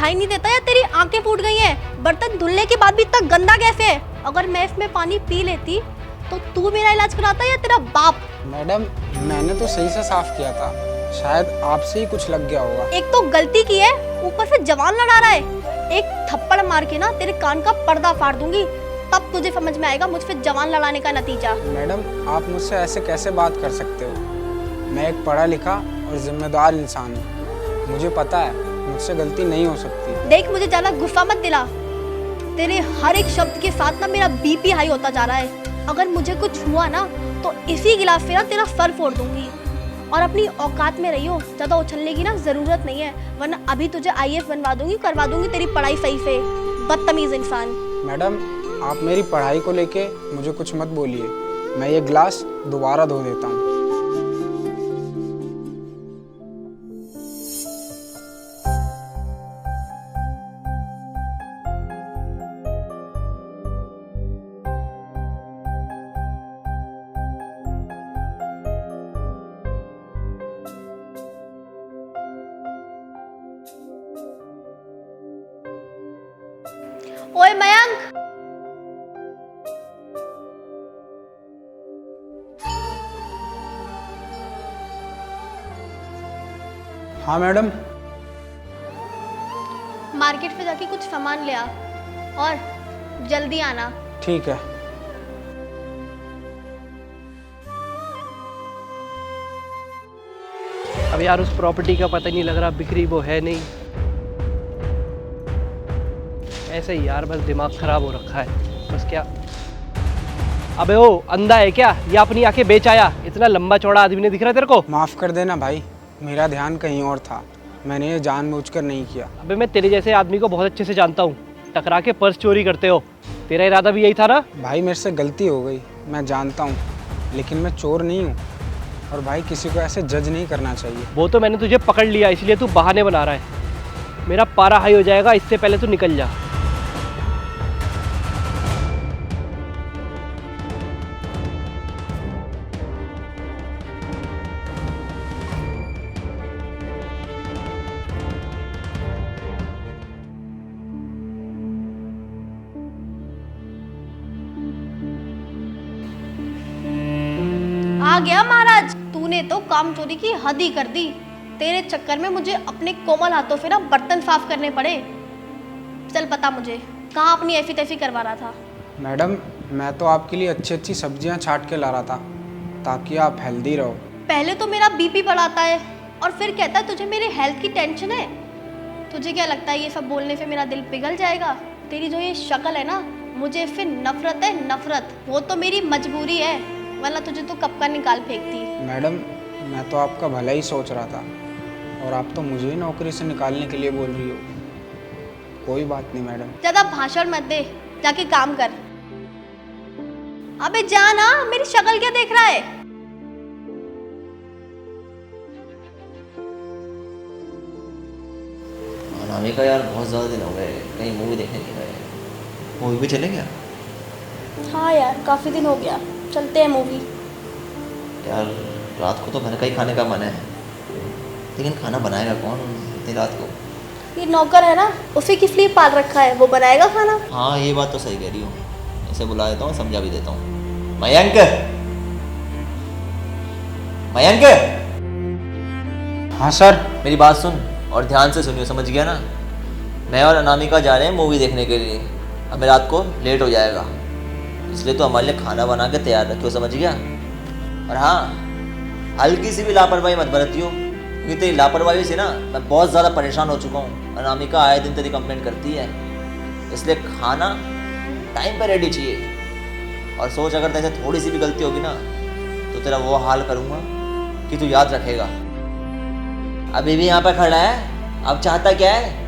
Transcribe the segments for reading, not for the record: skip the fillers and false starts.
दिखाई नहीं देता या तेरी आंखें फूट गई हैं? बर्तन धुलने के बाद भी इतना गंदा कैसे है? अगर मैं इसमें पानी पी लेती तो तू मेरा इलाज कराता या तेरा बाप? मैडम मैंने तो सही से साफ किया था, शायद आपसे ही कुछ लग गया होगा। एक तो गलती की है, ऊपर से जवान लड़ा रहा है। एक थप्पड़ मार के ना तेरे कान का पर्दा फाड़ दूंगी, तब तुझे समझ में आएगा मुझ पे जवान लड़ाने का नतीजा। मैडम आप मुझसे ऐसे कैसे बात कर सकते हो? मैं एक पढ़ा लिखा और जिम्मेदार इंसान हूँ। मुझे पता है मुझसे गलती नहीं हो सकती। देख मुझे ज्यादा गुस्सा मत दिला। तेरे हर एक शब्द के साथ ना मेरा बीपी हाई होता जा रहा है। अगर मुझे कुछ हुआ ना तो इसी गिलास से ना तेरा सर फोड़ दूंगी। और अपनी औकात में रहियो, ज्यादा उछलने की ना जरूरत नहीं है, वरना अभी तुझे आईएएस बनवा दूंगी, करवा दूंगी तेरी पढ़ाई सही से। बदतमीज इंसान। मैडम आप मेरी पढ़ाई को लेके मुझे कुछ मत बोलिए, मैं ये ग्लास दोबारा धो देता हूँ। ओए मयंक, हाँ मैडम। मार्केट पे जाके कुछ सामान ले आ और जल्दी आना। ठीक है। अब यार उस प्रॉपर्टी का पता नहीं लग रहा बिक्री वो है नहीं, ऐसे ही यार बस दिमाग खराब हो रखा है बस। क्या अबे ओ अंधा है क्या? ये अपनी आंखें बेच आया? इतना लंबा चौड़ा आदमी नहीं दिख रहा तेरे को? माफ़ कर देना भाई, मेरा ध्यान कहीं और था, मैंने ये जानबूझकर नहीं किया। अबे मैं तेरे जैसे आदमी को बहुत अच्छे से जानता हूँ, टकरा के पर्स चोरी करते हो, तेरा इरादा भी यही था ना? भाई मेरे से गलती हो गई, मैं जानता हूँ, लेकिन मैं चोर नहीं हूँ। और भाई किसी को ऐसे जज नहीं करना चाहिए। वो तो मैंने तुझे पकड़ लिया, इसलिए तू बहाने बना रहा है। मेरा पारा हाई हो जाएगा, इससे पहले तू निकल जा। आ गया महाराज, तूने तो काम चोरी की हद ही कर दी। तेरे चक्कर में मुझे अपने कोमल हाथों से ना बर्तन साफ करने पड़े। चल पता मुझे कहाँ अपनी ऐफी तैफी करवा रहा था। मैडम मैं तो आपके लिए अच्छी अच्छी सब्जियां छाट के ला रहा था ताकि आप हेल्दी रहो। पहले तो मेरा बीपी बढ़ाता है और फिर कहता है तुझे मेरे हेल्थ की टेंशन है। तुझे क्या लगता है ये सब बोलने से मेरा दिल पिघल जाएगा? तेरी जो ये शक्ल है ना, मुझे फिर नफरत है, नफरत। वो तो मेरी मजबूरी है, वरना तुझे तो कब का निकाल फेंकती। मैडम मैं तो आपका भला ही सोच रहा था और आप तो मुझे ही नौकरी से निकालने के लिए बोल रही हो। कोई बात नहीं मैडम। ज्यादा भाषण मत दे, जाके काम कर। अबे जा ना, मेरी शक्ल क्या देख रहा है? अनामिका यार बहुत ज़्यादा दिन हो गए कहीं मूवी देखने नहीं गए। मूवी भी चले क्या? हाँ यार काफी दिन हो गया, चलते हैं मूवी। यार रात को तो घर का ही खाने का मन है, लेकिन खाना बनाएगा कौन इतनी रात को? ये नौकर है ना, उसे किस लिए पाल रखा है, वो बनाएगा खाना। हाँ ये बात तो सही कह रही हूँ, इसे बुला देता हूँ, समझा भी देता हूँ। मयंक, मयंक। हाँ सर। मेरी बात सुन और ध्यान से सुनियो, समझ गया ना? मैं और अनामिका जा रहे हैं मूवी देखने के लिए, हमें रात को लेट हो जाएगा, इसलिए तो हमारे लिए खाना बना के तैयार रखियो, समझ गया? और हाँ, हल्की सी भी लापरवाही मत बरतियो, क्योंकि तेरी लापरवाही से ना मैं बहुत ज़्यादा परेशान हो चुका हूँ। अनामिका आए दिन तेरी कंप्लेंट करती है, इसलिए खाना टाइम पर रेडी चाहिए। और सोच अगर तेरे से थोड़ी सी भी गलती होगी ना तो तेरा वो हाल करूँगा कि तू याद रखेगा। अभी भी यहाँ पर खड़ा है, अब चाहता क्या है?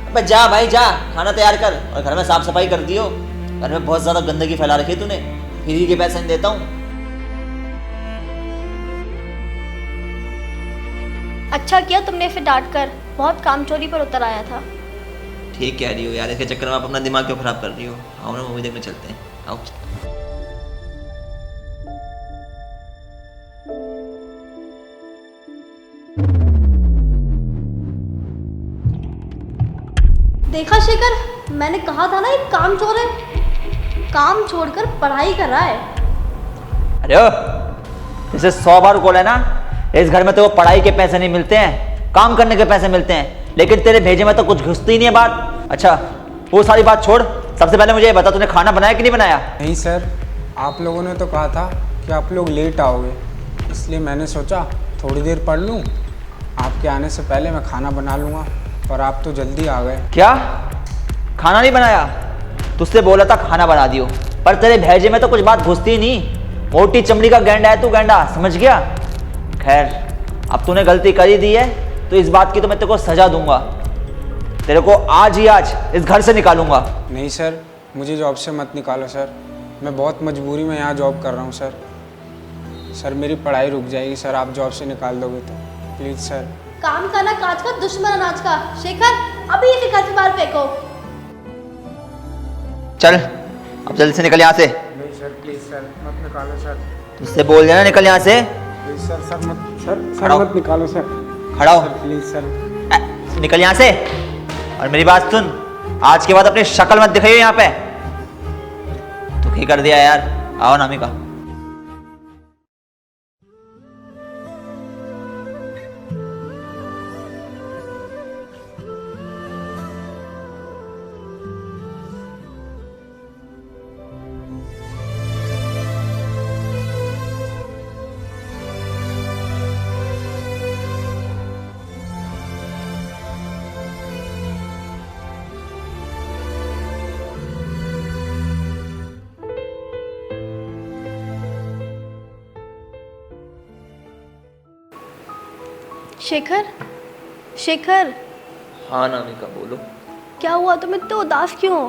अबे जा भाई जा, खाना तैयार कर और घर में साफ सफाई कर दियो। घर में बहुत ज़्यादा गंदगी फैला रखी है तूने, फ्री के पैसे नहीं देता हूँ। अच्छा किया तुमने इसे डांट कर, बहुत काम चोरी पर उतर आया था। ठीक कह रही हो यार, इसके चक्कर में आप अपना दिमाग क्यों खराब कर रही हो? आओ ना मूवी देखने चलते हैं, आओ। देखा शेखर, मैंने कहा था ना, एक काम चोर है। काम छोड़कर पढ़ाई कर रहा है। अरे ओ, जैसे 100 बार बोला है ना, इस घर में तो पढ़ाई के पैसे नहीं मिलते हैं, काम करने के पैसे मिलते हैं, लेकिन तेरे भेजे में तो कुछ घुसती ही नहीं है बात। अच्छा वो सारी बात छोड़, सबसे पहले मुझे ये बता तूने खाना बनाया कि नहीं बनाया? नहीं सर, आप लोगों ने तो कहा था कि आप लोग लेट आओगे, इसलिए मैंने सोचा थोड़ी देर पढ़ लूँ, आपके आने से पहले मैं खाना बना लूँगा, पर आप तो जल्दी आ गए। क्या खाना नहीं बनाया? तुझसे बोला था खाना बना दियो, पर तेरे भेजे में तो कुछ बात घुसती ही नहीं। मोटी चमड़ी का गैंडा है तू, गैंडा, समझ गया? खैर अब तूने गलती कर ही दी है तो इस बात की तो मैं तेरे को सजा दूंगा। तेरे को आज ही आज इस घर से निकालूंगा। नहीं सर, मुझे जॉब से मत निकालो सर, मैं बहुत मजबूरी में यहाँ जॉब कर रहा हूँ सर। सर मेरी पढ़ाई रुक जाएगी सर, आप जॉब से निकाल दोगे तो प्लीज़ सर। काम करना काज का, दुश्मन अनाज का। शेखर, अभी इसे घर से बाहर फेंको। चल अब जल्दी से निकल यहाँ से। नहीं सर प्लीज़ सर, मत निकालो सर। तुझसे बोल देना निकल यहाँ से। प्लीज़ सर, सर मत खड़ा हो। मत निकालो सर। खड़ा हो। Sir please sir. निकल यहाँ से। और मेरी बात सुन, आज के बाद अपनी शक्ल मत दिखाइए यहाँ पे। दुखी कर दिया यार। आओ नामिका। शेखर, शेखर, हाँ नामिका बोलो। क्या हुआ? तुम इतने उदास क्यों हो?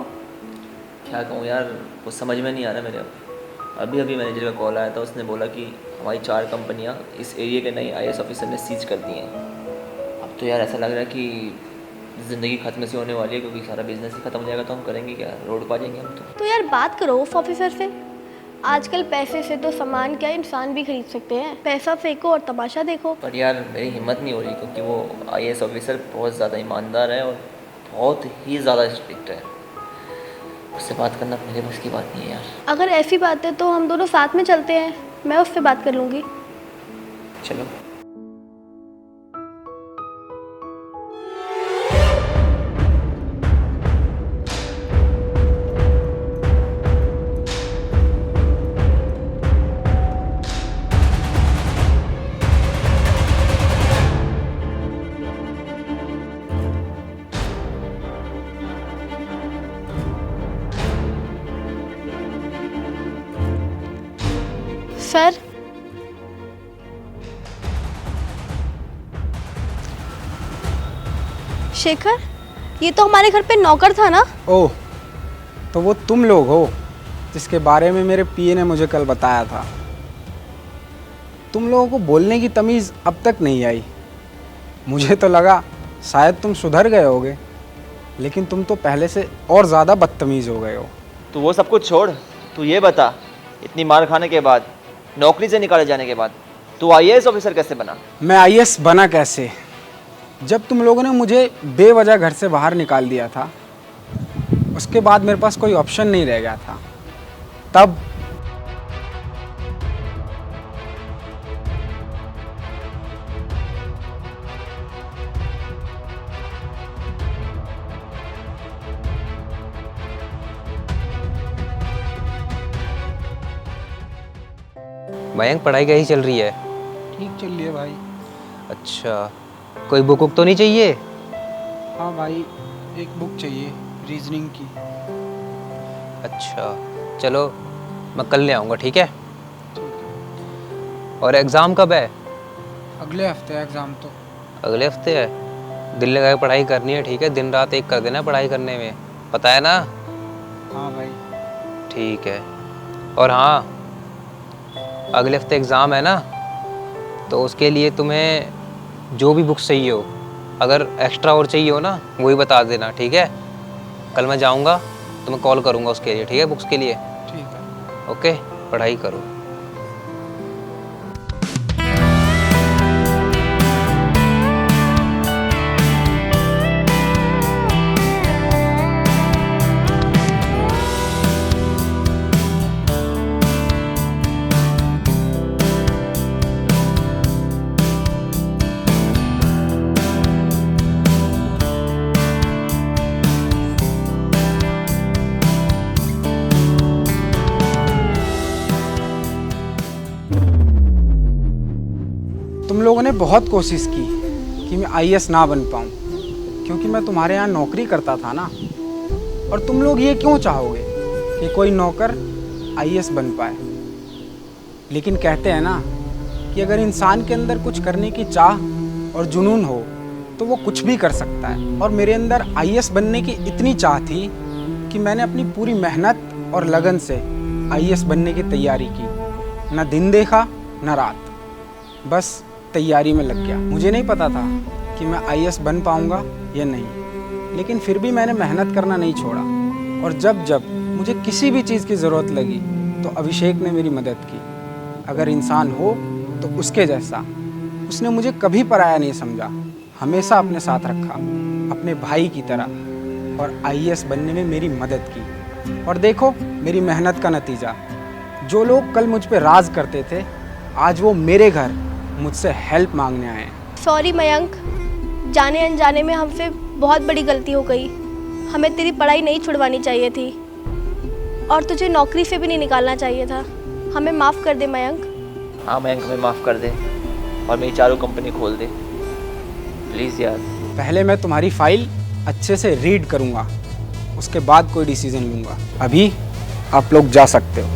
क्या कहूँ यार, कुछ समझ में नहीं आ रहा मेरे। अभी अभी मैनेजर का कॉल आया था, उसने बोला कि हमारी 4 कंपनियां इस एरिया के नए आईएएस ऑफिसर ने सीज कर दी हैं। अब तो यार ऐसा लग रहा है कि ज़िंदगी खत्म सी होने वाली है, क्योंकि सारा बिजनेस ही खत्म हो जाएगा तो हम करेंगे क्या, रोड पर आ जाएंगे हम तो। यार बात करो उस ऑफिसर से। आजकल पैसे से तो सामान क्या इंसान भी खरीद सकते हैं। पैसा फेंको और तमाशा देखो। पर यार मेरी हिम्मत नहीं हो रही, क्योंकि वो आईएएस ऑफिसर बहुत ज़्यादा ईमानदार है और बहुत ही ज़्यादा स्ट्रिक्ट है। उससे बात करना मेरे बस की बात नहीं है यार। अगर ऐसी बात है तो हम दोनों साथ में चलते हैं, मैं उससे बात कर लूँगी। चलो। सर, शेखर, ये तो हमारे घर पे नौकर था ना? ओह, तो वो तुम लोग हो जिसके बारे में मेरे पीए ने मुझे कल बताया था। तुम लोगों को बोलने की तमीज़ अब तक नहीं आई। मुझे तो लगा शायद तुम सुधर गए होगे, लेकिन तुम तो पहले से और ज़्यादा बदतमीज़ हो गए हो। तो वो सब कुछ छोड़, तू ये बता, इतनी मार खाने के बाद, नौकरी से निकाले जाने के बाद तू आईएएस ऑफिसर कैसे बना? मैं आईएएस बना कैसे? जब तुम लोगों ने मुझे बेवजह घर से बाहर निकाल दिया था, उसके बाद मेरे पास कोई ऑप्शन नहीं रह गया था। तब मयंक पढ़ाई कैसी चल रही है? ठीक चल रही है भाई। अच्छा, कोई बुक वुक तो नहीं चाहिए? हाँ भाई, एक बुक चाहिए रीजनिंग की। अच्छा चलो, मैं कल ले आऊँगा, ठीक है? और एग्ज़ाम कब है? अगले हफ्ते एग्ज़ाम तो। अगले हफ्ते है? दिल लगा के पढ़ाई करनी है, ठीक है? दिन रात एक कर देना पढ़ाई करने में, पता है ना? हाँ भाई। ठीक है। और हाँ, अगले हफ्ते एग्ज़ाम है ना, तो उसके लिए तुम्हें जो भी बुक्स चाहिए हो, अगर एक्स्ट्रा और चाहिए हो ना, वही बता देना, ठीक है? कल मैं जाऊँगा तो मैं कॉल करूँगा उसके लिए, ठीक है? बुक्स के लिए। ठीक है। ओके, पढ़ाई करो। मैंने बहुत कोशिश की कि मैं आईएएस ना बन पाऊँ, क्योंकि मैं तुम्हारे यहाँ नौकरी करता था ना। और तुम लोग ये क्यों चाहोगे कि कोई नौकर आईएएस बन पाए? लेकिन कहते हैं ना कि अगर इंसान के अंदर कुछ करने की चाह और जुनून हो तो वो कुछ भी कर सकता है। और मेरे अंदर आईएएस बनने की इतनी चाह थी कि मैंने अपनी पूरी मेहनत और लगन से आईएएस बनने की तैयारी की। ना दिन देखा ना रात, बस तैयारी में लग गया। मुझे नहीं पता था कि मैं आईएएस बन पाऊंगा या नहीं, लेकिन फिर भी मैंने मेहनत करना नहीं छोड़ा। और जब जब मुझे किसी भी चीज़ की ज़रूरत लगी तो अभिषेक ने मेरी मदद की। अगर इंसान हो तो उसके जैसा। उसने मुझे कभी पराया नहीं समझा, हमेशा अपने साथ रखा, अपने भाई की तरह, और आईएएस बनने में मेरी मदद की। और देखो मेरी मेहनत का नतीजा। जो लोग कल मुझ पे राज करते थे, आज वो मेरे घर मुझसे हेल्प मांगने आए हैं। सॉरी मयंक, जाने अनजाने में हमसे बहुत बड़ी गलती हो गई। हमें तेरी पढ़ाई नहीं छुड़वानी चाहिए थी और तुझे नौकरी से भी नहीं निकालना चाहिए था। हमें माफ़ कर दे मयंक। हाँ मयंक, हमें माफ़ कर दे और मेरी चारों कंपनी खोल दे प्लीज़ यार। पहले मैं तुम्हारी फाइल अच्छे से रीड करूँगा, उसके बाद कोई डिसीजन लूँगा। अभी आप लोग जा सकते हो।